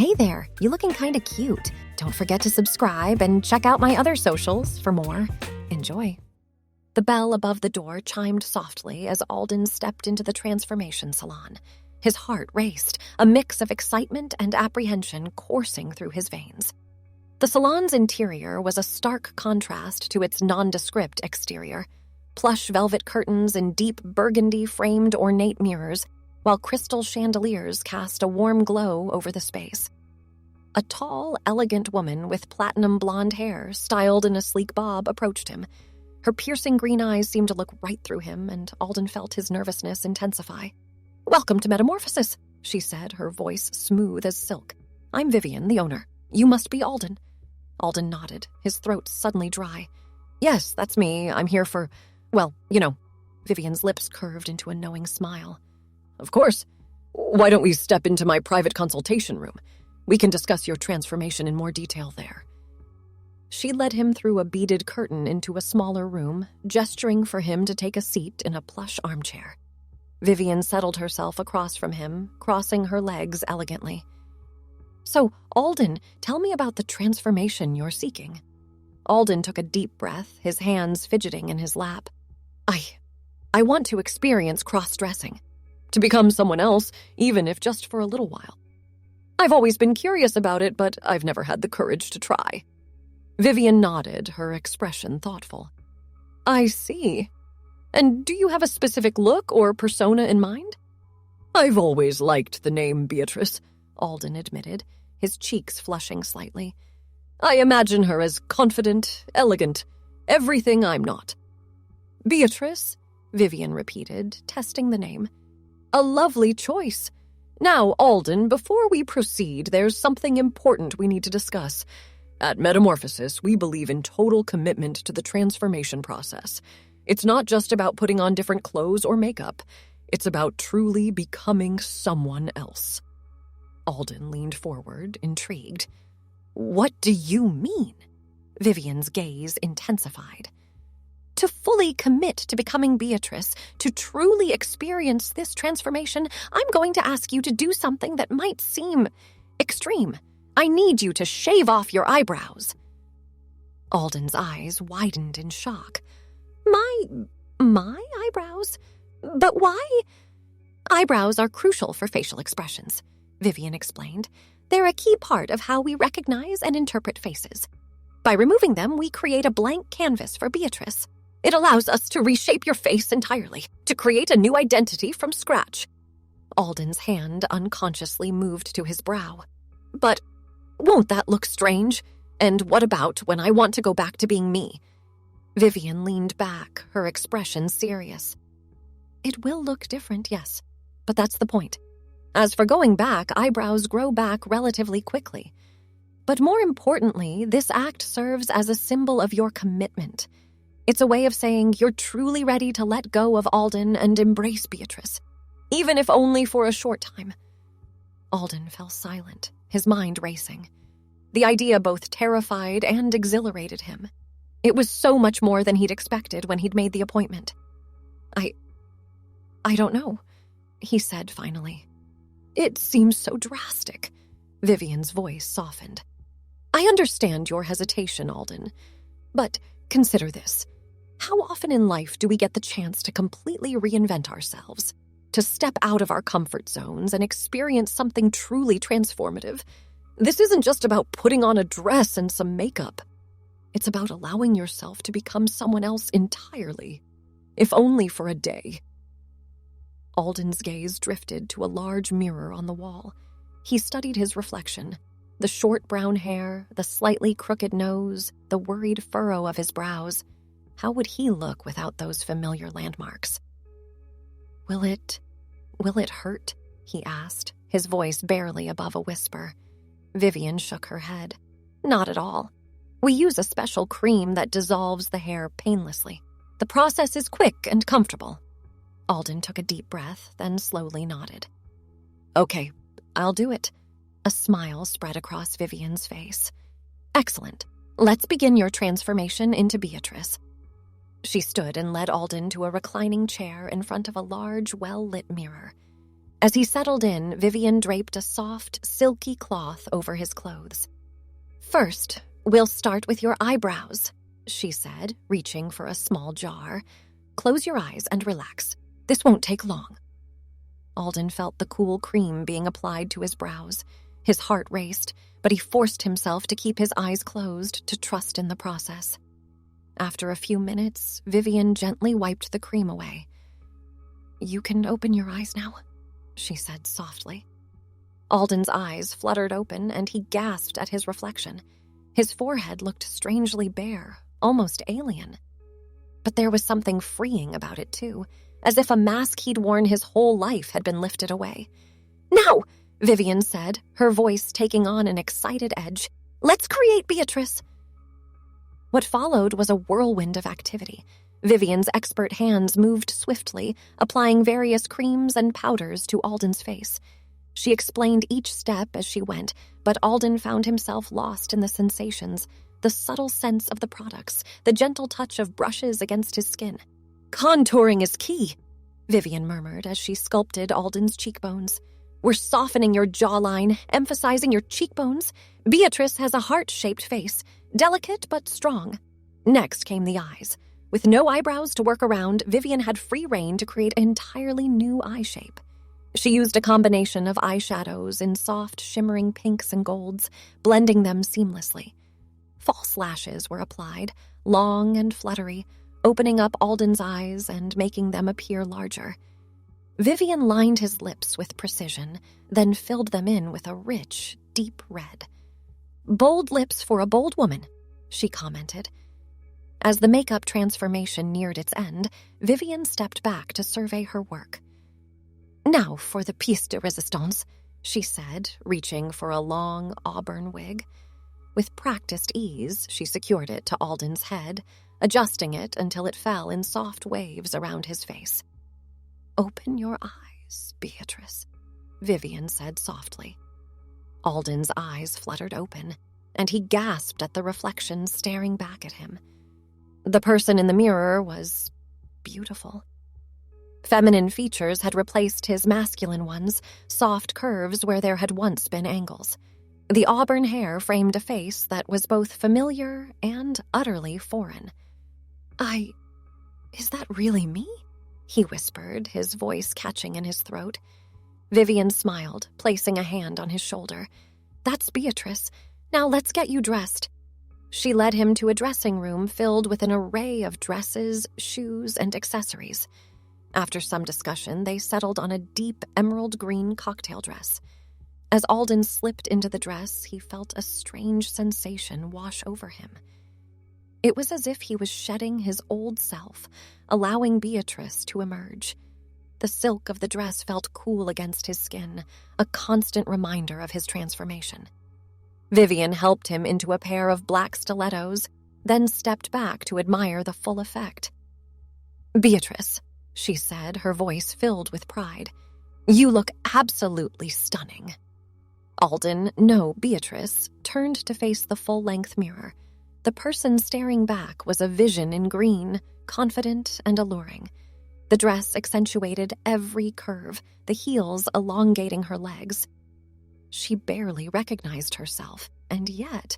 Hey there, you looking kinda cute. Don't forget to subscribe and check out my other socials for more. Enjoy. The bell above the door chimed softly as Alden stepped into the transformation salon. His heart raced, a mix of excitement and apprehension coursing through his veins. The salon's interior was a stark contrast to its nondescript exterior. Plush velvet curtains and deep burgundy-framed ornate mirrors, while crystal chandeliers cast a warm glow over the space. A tall, elegant woman with platinum blonde hair, styled in a sleek bob, approached him. Her piercing green eyes seemed to look right through him, and Alden felt his nervousness intensify. "Welcome to Metamorphosis," she said, her voice smooth as silk. "I'm Vivian, the owner. You must be Alden." Alden nodded, his throat suddenly dry. "Yes, that's me. I'm here for, well, you know." Vivian's lips curved into a knowing smile. "Of course. Why don't we step into my private consultation room? We can discuss your transformation in more detail there." She led him through a beaded curtain into a smaller room, gesturing for him to take a seat in a plush armchair. Vivian settled herself across from him, crossing her legs elegantly. "So, Alden, tell me about the transformation you're seeking." Alden took a deep breath, his hands fidgeting in his lap. I want to experience cross-dressing. To become someone else, even if just for a little while. I've always been curious about it, but I've never had the courage to try." Vivian nodded, her expression thoughtful. "I see. And do you have a specific look or persona in mind?" "I've always liked the name Beatrice," Alden admitted, his cheeks flushing slightly. "I imagine her as confident, elegant, everything I'm not." "Beatrice?" Vivian repeated, testing the name. "A lovely choice. Now, Alden, before we proceed, there's something important we need to discuss. At Metamorphosis, we believe in total commitment to the transformation process. It's not just about putting on different clothes or makeup. It's about truly becoming someone else." Alden leaned forward, intrigued. "What do you mean?" Vivian's gaze intensified. "To fully commit to becoming Beatrice, to truly experience this transformation, I'm going to ask you to do something that might seem extreme. I need you to shave off your eyebrows." Alden's eyes widened in shock. My eyebrows? But why?" "Eyebrows are crucial for facial expressions," Vivian explained. "They're a key part of how we recognize and interpret faces. By removing them, we create a blank canvas for Beatrice. It allows us to reshape your face entirely, to create a new identity from scratch." Alden's hand unconsciously moved to his brow. "But won't that look strange? And what about when I want to go back to being me?" Vivian leaned back, her expression serious. "It will look different, yes, but that's the point. As for going back, eyebrows grow back relatively quickly. But more importantly, this act serves as a symbol of your commitment. It's a way of saying you're truly ready to let go of Alden and embrace Beatrice, even if only for a short time." Alden fell silent, his mind racing. The idea both terrified and exhilarated him. It was so much more than he'd expected when he'd made the appointment. I don't know," he said finally. "It seems so drastic." Vivian's voice softened. "I understand your hesitation, Alden, but consider this. How often in life do we get the chance to completely reinvent ourselves, to step out of our comfort zones and experience something truly transformative? This isn't just about putting on a dress and some makeup. It's about allowing yourself to become someone else entirely, if only for a day." Alden's gaze drifted to a large mirror on the wall. He studied his reflection, the short brown hair, the slightly crooked nose, the worried furrow of his brows. How would he look without those familiar landmarks? Will it hurt?" he asked, his voice barely above a whisper. Vivian shook her head. "Not at all. We use a special cream that dissolves the hair painlessly. The process is quick and comfortable." Alden took a deep breath, then slowly nodded. "Okay, I'll do it." A smile spread across Vivian's face. "Excellent. Let's begin your transformation into Beatrice." She stood and led Alden to a reclining chair in front of a large, well-lit mirror. As he settled in, Vivian draped a soft, silky cloth over his clothes. "First, we'll start with your eyebrows," she said, reaching for a small jar. "Close your eyes and relax. This won't take long." Alden felt the cool cream being applied to his brows. His heart raced, but he forced himself to keep his eyes closed to trust in the process. After a few minutes, Vivian gently wiped the cream away. "You can open your eyes now," she said softly. Alden's eyes fluttered open, and he gasped at his reflection. His forehead looked strangely bare, almost alien. But there was something freeing about it, too, as if a mask he'd worn his whole life had been lifted away. "Now," Vivian said, her voice taking on an excited edge, "let's create Beatrice." What followed was a whirlwind of activity. Vivian's expert hands moved swiftly, applying various creams and powders to Alden's face. She explained each step as she went, but Alden found himself lost in the sensations, the subtle sense of the products, the gentle touch of brushes against his skin. "Contouring is key," Vivian murmured as she sculpted Alden's cheekbones. "We're softening your jawline, emphasizing your cheekbones. Beatrice has a heart-shaped face, delicate but strong." Next came the eyes. With no eyebrows to work around, Vivian had free rein to create an entirely new eye shape. She used a combination of eyeshadows in soft, shimmering pinks and golds, blending them seamlessly. False lashes were applied, long and fluttery, opening up Alden's eyes and making them appear larger. Vivian lined his lips with precision, then filled them in with a rich, deep red. "Bold lips for a bold woman," she commented. As the makeup transformation neared its end, Vivian stepped back to survey her work. "Now for the pièce de résistance," she said, reaching for a long auburn wig. With practiced ease, she secured it to Alden's head, adjusting it until it fell in soft waves around his face. "Open your eyes, Beatrice," Vivian said softly. Alden's eyes fluttered open, and he gasped at the reflection staring back at him. The person in the mirror was beautiful. Feminine features had replaced his masculine ones, soft curves where there had once been angles. The auburn hair framed a face that was both familiar and utterly foreign. Is that really me?" he whispered, his voice catching in his throat. Vivian smiled, placing a hand on his shoulder. "That's Beatrice. Now let's get you dressed." She led him to a dressing room filled with an array of dresses, shoes, and accessories. After some discussion, they settled on a deep emerald green cocktail dress. As Alden slipped into the dress, he felt a strange sensation wash over him. It was as if he was shedding his old self, allowing Beatrice to emerge. The silk of the dress felt cool against his skin, a constant reminder of his transformation. Vivian helped him into a pair of black stilettos, then stepped back to admire the full effect. "Beatrice," she said, her voice filled with pride, "you look absolutely stunning." Beatrice, turned to face the full-length mirror. The person staring back was a vision in green, confident and alluring. The dress accentuated every curve, the heels elongating her legs. She barely recognized herself, and yet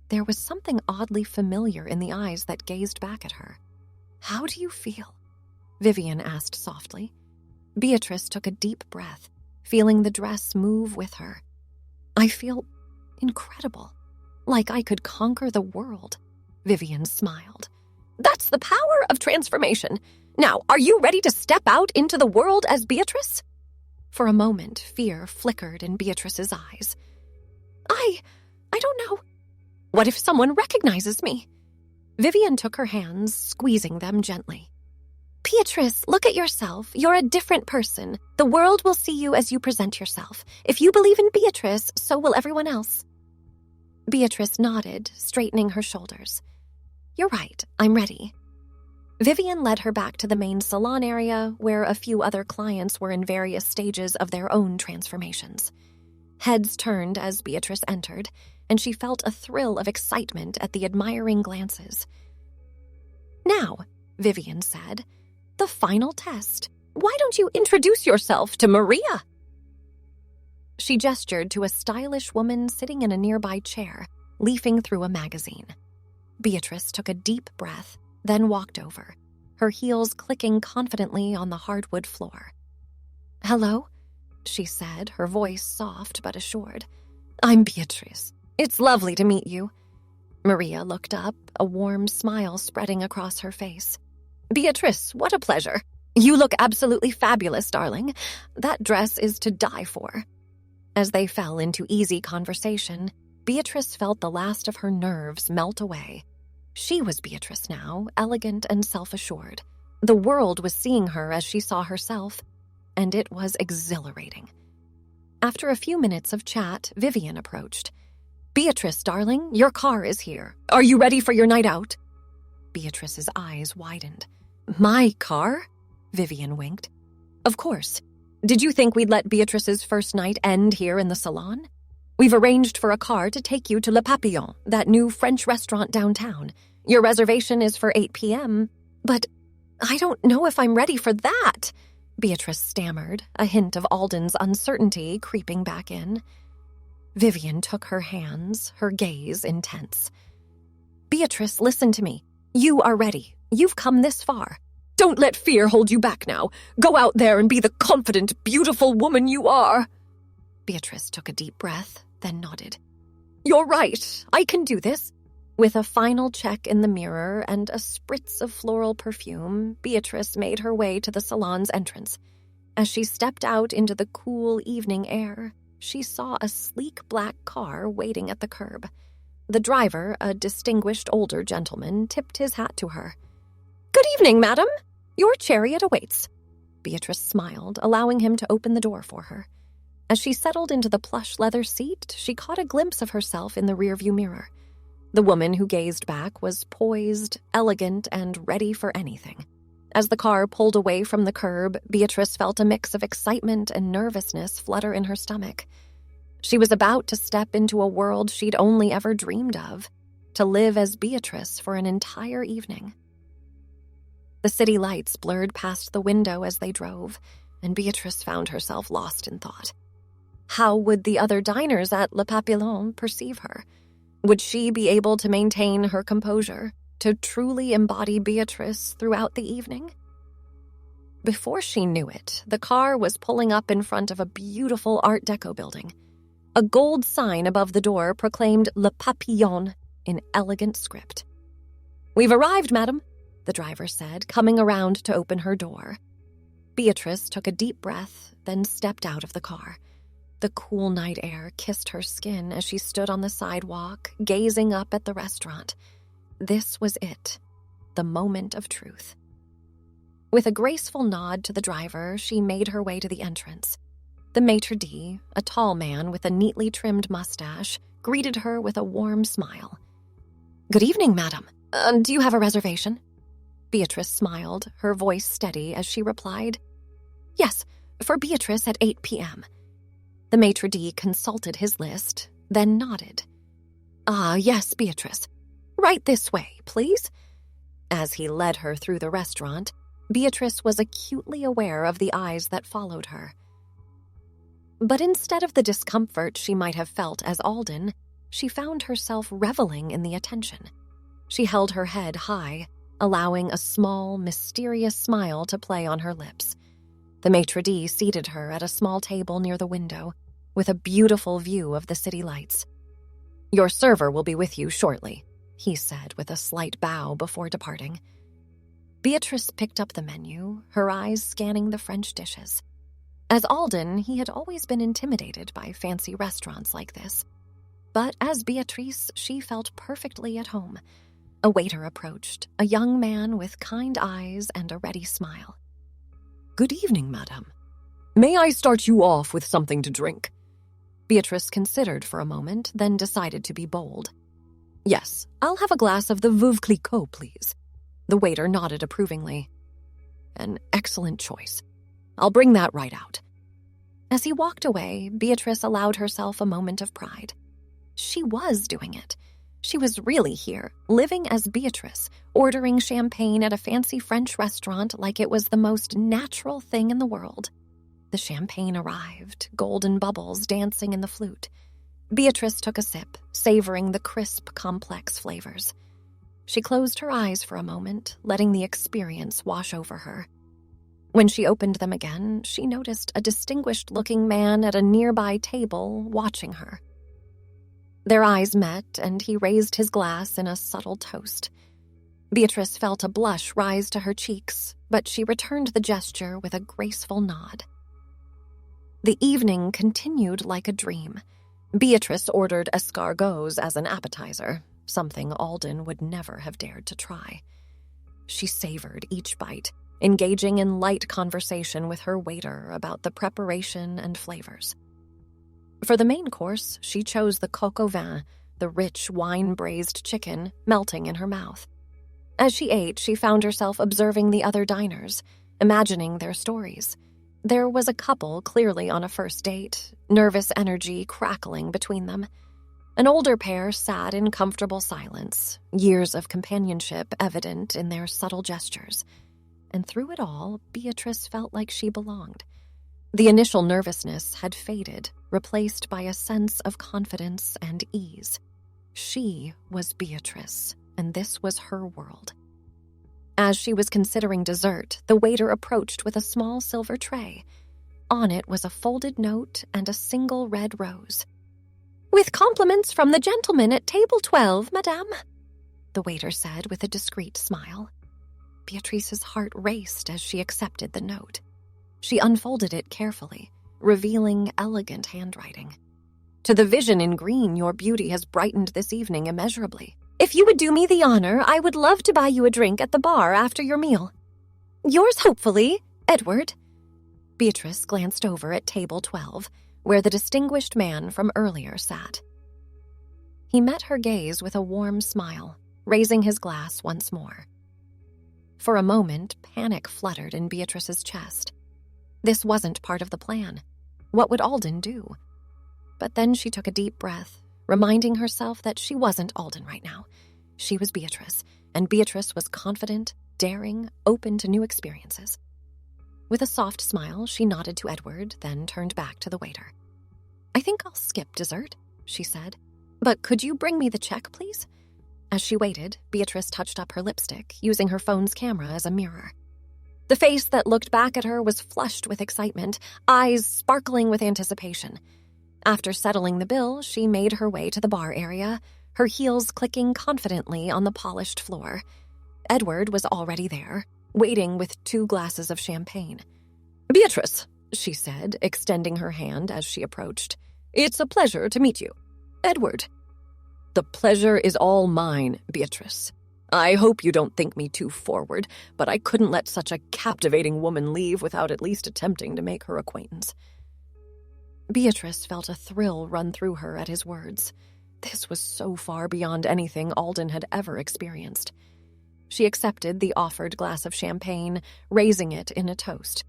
there was something oddly familiar in the eyes that gazed back at her. "How do you feel?" Vivian asked softly. Beatrice took a deep breath, feeling the dress move with her. "I feel incredible, like I could conquer the world," Vivian smiled. "That's the power of transformation. Now, are you ready to step out into the world as Beatrice?" For a moment, fear flickered in Beatrice's eyes. I don't know. What if someone recognizes me?" Vivian took her hands, squeezing them gently. "Beatrice, look at yourself. You're a different person. The world will see you as you present yourself. If you believe in Beatrice, so will everyone else." Beatrice nodded, straightening her shoulders. "You're right, I'm ready." Vivian led her back to the main salon area, where a few other clients were in various stages of their own transformations. Heads turned as Beatrice entered, and she felt a thrill of excitement at the admiring glances. "Now," Vivian said, "the final test. Why don't you introduce yourself to Maria?" She gestured to a stylish woman sitting in a nearby chair, leafing through a magazine. Beatrice took a deep breath, then walked over, her heels clicking confidently on the hardwood floor. "Hello," she said, her voice soft but assured. "I'm Beatrice. It's lovely to meet you." Maria looked up, a warm smile spreading across her face. "Beatrice, what a pleasure. You look absolutely fabulous, darling. That dress is to die for." As they fell into easy conversation, Beatrice felt the last of her nerves melt away. She was Beatrice now, elegant and self-assured. The world was seeing her as she saw herself, and it was exhilarating. After a few minutes of chat, Vivian approached. "Beatrice, darling, your car is here. Are you ready for your night out?" Beatrice's eyes widened. "My car?" Vivian winked. "Of course. Did you think we'd let Beatrice's first night end here in the Salon? We've arranged for a car to take you to Le Papillon, that new French restaurant downtown. Your reservation is for 8 p.m., but I don't know if I'm ready for that," Beatrice stammered, a hint of Alden's uncertainty creeping back in. Vivian took her hands, her gaze intense. "Beatrice, listen to me. You are ready. You've come this far. Don't let fear hold you back now. Go out there and be the confident, beautiful woman you are." Beatrice took a deep breath, then nodded. "You're right. I can do this." With a final check in the mirror and a spritz of floral perfume, Beatrice made her way to the salon's entrance. As she stepped out into the cool evening air, she saw a sleek black car waiting at the curb. The driver, a distinguished older gentleman, tipped his hat to her. "Good evening, madam. Your chariot awaits." Beatrice smiled, allowing him to open the door for her. As she settled into the plush leather seat, she caught a glimpse of herself in the rearview mirror. The woman who gazed back was poised, elegant, and ready for anything. As the car pulled away from the curb, Beatrice felt a mix of excitement and nervousness flutter in her stomach. She was about to step into a world she'd only ever dreamed of, to live as Beatrice for an entire evening. The city lights blurred past the window as they drove, and Beatrice found herself lost in thought. How would the other diners at Le Papillon perceive her? Would she be able to maintain her composure, to truly embody Beatrice throughout the evening? Before she knew it, the car was pulling up in front of a beautiful Art Deco building. A gold sign above the door proclaimed Le Papillon in elegant script. "We've arrived, madam," the driver said, coming around to open her door. Beatrice took a deep breath, then stepped out of the car. The cool night air kissed her skin as she stood on the sidewalk, gazing up at the restaurant. This was it, the moment of truth. With a graceful nod to the driver, she made her way to the entrance. The maitre d', a tall man with a neatly trimmed mustache, greeted her with a warm smile. "Good evening, madam. Do you have a reservation?" Beatrice smiled, her voice steady as she replied, "Yes, for Beatrice at 8 p.m. The maitre d' consulted his list, then nodded. "Ah, yes, Beatrice. Right this way, please." As he led her through the restaurant, Beatrice was acutely aware of the eyes that followed her. But instead of the discomfort she might have felt as Alden, she found herself reveling in the attention. She held her head high, allowing a small, mysterious smile to play on her lips. The maitre d' seated her at a small table near the window, with a beautiful view of the city lights. "Your server will be with you shortly," he said with a slight bow before departing. Beatrice picked up the menu, her eyes scanning the French dishes. As Alden, he had always been intimidated by fancy restaurants like this. But as Beatrice, she felt perfectly at home. A waiter approached, a young man with kind eyes and a ready smile. "Good evening, madam. May I start you off with something to drink?" Beatrice considered for a moment, then decided to be bold. "Yes, I'll have a glass of the Veuve Clicquot, please." The waiter nodded approvingly. "An excellent choice. I'll bring that right out." As he walked away, Beatrice allowed herself a moment of pride. She was doing it. She was really here, living as Beatrice, ordering champagne at a fancy French restaurant like it was the most natural thing in the world. The champagne arrived, golden bubbles dancing in the flute. Beatrice took a sip, savoring the crisp, complex flavors. She closed her eyes for a moment, letting the experience wash over her. When she opened them again, she noticed a distinguished-looking man at a nearby table watching her. Their eyes met, and he raised his glass in a subtle toast. Beatrice felt a blush rise to her cheeks, but she returned the gesture with a graceful nod. The evening continued like a dream. Beatrice ordered escargots as an appetizer, something Alden would never have dared to try. She savored each bite, engaging in light conversation with her waiter about the preparation and flavors. For the main course, she chose the coq au vin, the rich wine-braised chicken, melting in her mouth. As she ate, she found herself observing the other diners, imagining their stories. There was a couple clearly on a first date, nervous energy crackling between them. An older pair sat in comfortable silence, years of companionship evident in their subtle gestures. And through it all, Beatrice felt like she belonged. The initial nervousness had faded, replaced by a sense of confidence and ease. She was Beatrice, and this was her world. As she was considering dessert, the waiter approached with a small silver tray. On it was a folded note and a single red rose. "With compliments from the gentleman at table 12, madame," the waiter said with a discreet smile. Beatrice's heart raced as she accepted the note. She unfolded it carefully, revealing elegant handwriting. "To the vision in green, your beauty has brightened this evening immeasurably. If you would do me the honor, I would love to buy you a drink at the bar after your meal. Yours hopefully, Edward." Beatrice glanced over at table 12, where the distinguished man from earlier sat. He met her gaze with a warm smile, raising his glass once more. For a moment, panic fluttered in Beatrice's chest. This wasn't part of the plan. What would Alden do? But then she took a deep breath, reminding herself that she wasn't Alden right now. She was Beatrice, and Beatrice was confident, daring, open to new experiences. With a soft smile, she nodded to Edward, then turned back to the waiter. "I think I'll skip dessert," she said. "But could you bring me the check, please?" As she waited, Beatrice touched up her lipstick, using her phone's camera as a mirror. The face that looked back at her was flushed with excitement, eyes sparkling with anticipation. After settling the bill, she made her way to the bar area, her heels clicking confidently on the polished floor. Edward was already there, waiting with 2 glasses of champagne. "Beatrice," she said, extending her hand as she approached. "It's a pleasure to meet you. Edward." "The pleasure is all mine, Beatrice. I hope you don't think me too forward, but I couldn't let such a captivating woman leave without at least attempting to make her acquaintance." Beatrice felt a thrill run through her at his words. This was so far beyond anything Alden had ever experienced. She accepted the offered glass of champagne, raising it in a toast.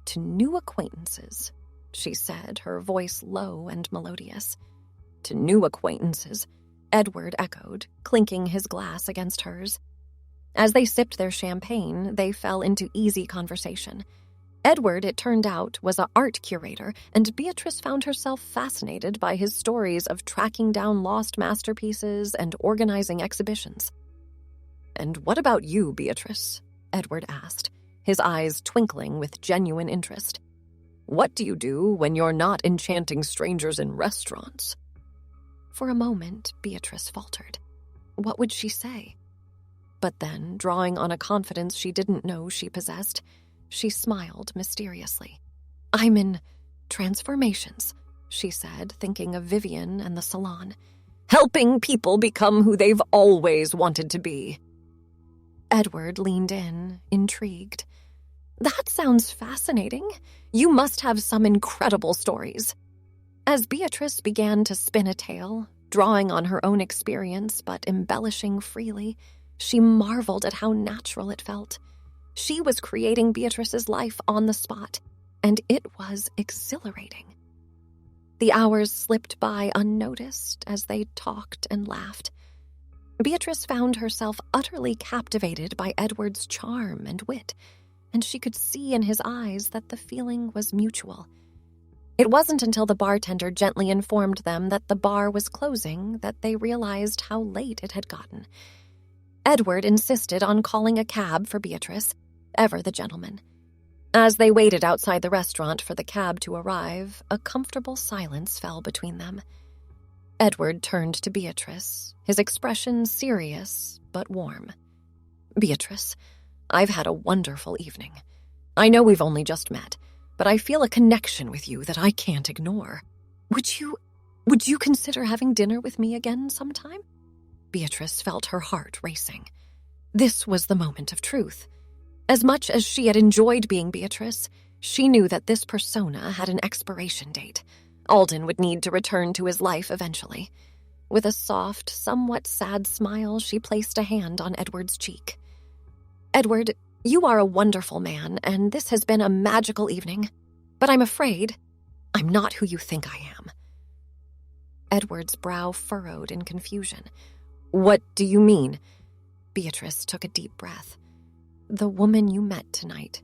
"To new acquaintances," she said, her voice low and melodious. "To new acquaintances," Edward echoed, clinking his glass against hers. As they sipped their champagne, they fell into easy conversation. Edward, it turned out, was an art curator, and Beatrice found herself fascinated by his stories of tracking down lost masterpieces and organizing exhibitions. "And what about you, Beatrice?" Edward asked, his eyes twinkling with genuine interest. "What do you do when you're not enchanting strangers in restaurants?" For a moment, Beatrice faltered. What would she say? But then, drawing on a confidence she didn't know she possessed, she smiled mysteriously. "I'm in transformations," she said, thinking of Vivian and the Salon. "Helping people become who they've always wanted to be." Edward leaned in, intrigued. "That sounds fascinating. You must have some incredible stories." As Beatrice began to spin a tale, drawing on her own experience but embellishing freely, she marveled at how natural it felt. She was creating Beatrice's life on the spot, and it was exhilarating. The hours slipped by unnoticed as they talked and laughed. Beatrice found herself utterly captivated by Edward's charm and wit, and she could see in his eyes that the feeling was mutual. It wasn't until the bartender gently informed them that the bar was closing that they realized how late it had gotten. Edward insisted on calling a cab for Beatrice, ever the gentleman. As they waited outside the restaurant for the cab to arrive, a comfortable silence fell between them. Edward turned to Beatrice, his expression serious but warm. "Beatrice, I've had a wonderful evening. I know we've only just met, but I feel a connection with you that I can't ignore. Would you consider having dinner with me again sometime?" Beatrice felt her heart racing. This was the moment of truth. As much as she had enjoyed being Beatrice, she knew that this persona had an expiration date. Alden would need to return to his life eventually. With a soft, somewhat sad smile, she placed a hand on Edward's cheek. "Edward, you are a wonderful man, and this has been a magical evening. But I'm afraid I'm not who you think I am." Edward's brow furrowed in confusion. "What do you mean?" Beatrice took a deep breath. "The woman you met tonight.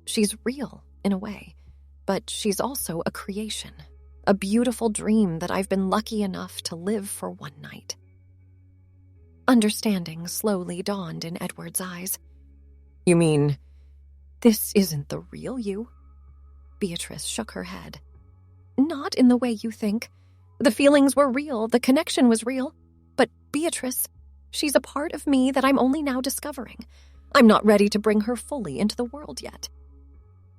She's real, in a way, but she's also a creation, a beautiful dream that I've been lucky enough to live for one night." Understanding slowly dawned in Edward's eyes. "You mean, this isn't the real you?" Beatrice shook her head. "Not in the way you think. The feelings were real, the connection was real. But Beatrice, she's a part of me that I'm only now discovering. I'm not ready to bring her fully into the world yet."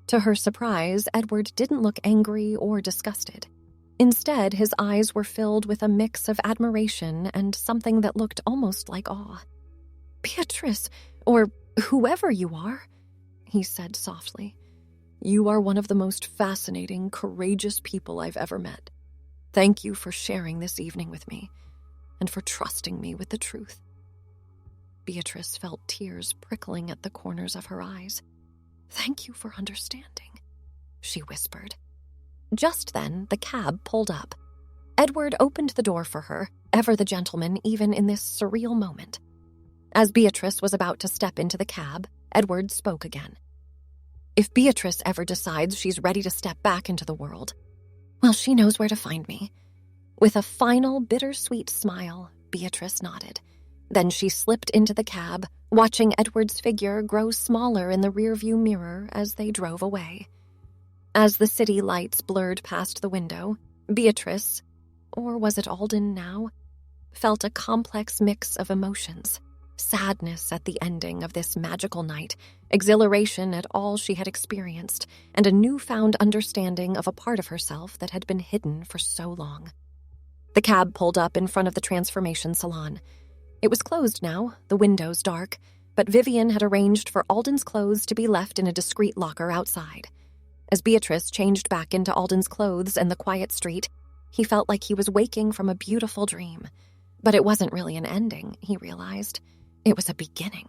To her surprise, Edward didn't look angry or disgusted. Instead, his eyes were filled with a mix of admiration and something that looked almost like awe. "Beatrice, or whoever you are," he said softly, "you are one of the most fascinating, courageous people I've ever met. Thank you for sharing this evening with me, and for trusting me with the truth." Beatrice felt tears prickling at the corners of her eyes. "Thank you for understanding," she whispered. Just then, the cab pulled up. Edward opened the door for her, ever the gentleman even in this surreal moment. As Beatrice was about to step into the cab, Edward spoke again. "If Beatrice ever decides she's ready to step back into the world, well, she knows where to find me." With a final bittersweet smile, Beatrice nodded. Then she slipped into the cab, watching Edward's figure grow smaller in the rearview mirror as they drove away. As the city lights blurred past the window, Beatrice, or was it Alden now, felt a complex mix of emotions. Sadness at the ending of this magical night, exhilaration at all she had experienced, and a newfound understanding of a part of herself that had been hidden for so long. The cab pulled up in front of the transformation salon. It was closed now, the windows dark, but Vivian had arranged for Alden's clothes to be left in a discreet locker outside. As Beatrice changed back into Alden's clothes in the quiet street, he felt like he was waking from a beautiful dream. But it wasn't really an ending, he realized. It was a beginning.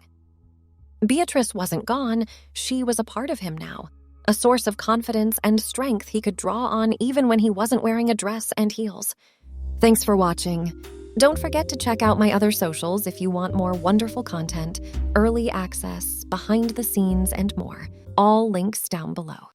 Beatrice wasn't gone, she was a part of him now, a source of confidence and strength he could draw on even when he wasn't wearing a dress and heels. Thanks for watching. Don't forget to check out my other socials if you want more wonderful content, early access, behind the scenes, and more. All links down below.